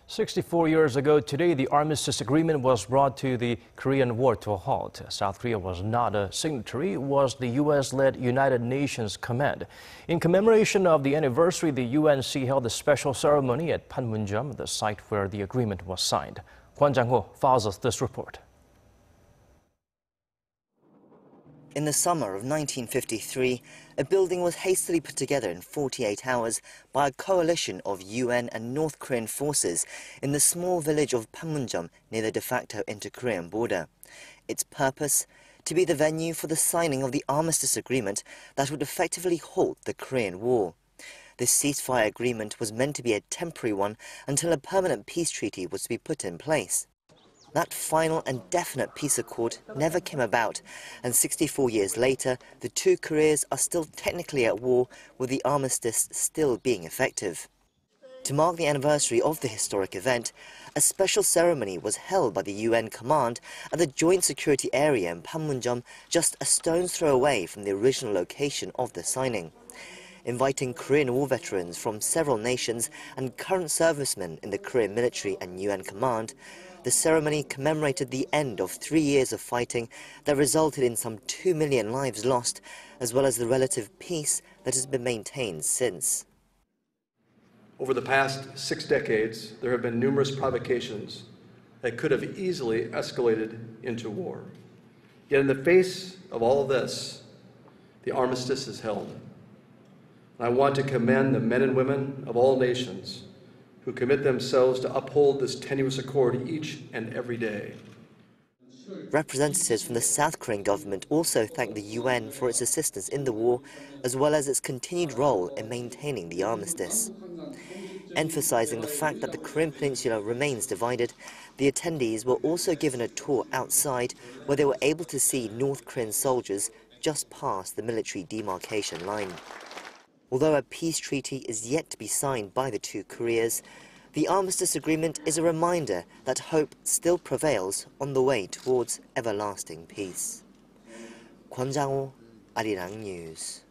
64 years ago today, the Armistice Agreement was brought to the Korean War to a halt. South Korea was not a signatory, it was the U.S.-led United Nations Command. In commemoration of the anniversary, the UNC held a special ceremony at Panmunjeom, the site where the agreement was signed. Kwon Jang-ho files us this report. In the summer of 1953, a building was hastily put together in 48 hours by a coalition of UN and North Korean forces in the small village of Panmunjeom near the de facto inter-Korean border. Its purpose? To be the venue for the signing of the Armistice Agreement that would effectively halt the Korean War. This ceasefire agreement was meant to be a temporary one until a permanent peace treaty was to be put in place. That final and definite peace accord never came about, and 64 years later, the two Koreas are still technically at war, with the armistice still being effective. To mark the anniversary of the historic event, a special ceremony was held by the UN command at the Joint Security Area in Panmunjeom, just a stone's throw away from the original location of the signing. Inviting Korean War veterans from several nations and current servicemen in the Korean military and UN command, the ceremony commemorated the end of 3 years of fighting that resulted in some 2 million lives lost, as well as the relative peace that has been maintained since. Over the past 6 decades, there have been numerous provocations that could have easily escalated into war. Yet in the face of all of this, the armistice is held. And I want to commend the men and women of all nations who commit themselves to uphold this tenuous accord each and every day. Representatives from the South Korean government also thanked the UN for its assistance in the war, as well as its continued role in maintaining the armistice. Emphasizing the fact that the Korean Peninsula remains divided, the attendees were also given a tour outside where they were able to see North Korean soldiers just past the military demarcation line. Although a peace treaty is yet to be signed by the two Koreas, the Armistice Agreement is a reminder that hope still prevails on the way towards everlasting peace. Kwon Jang-ho, Arirang News.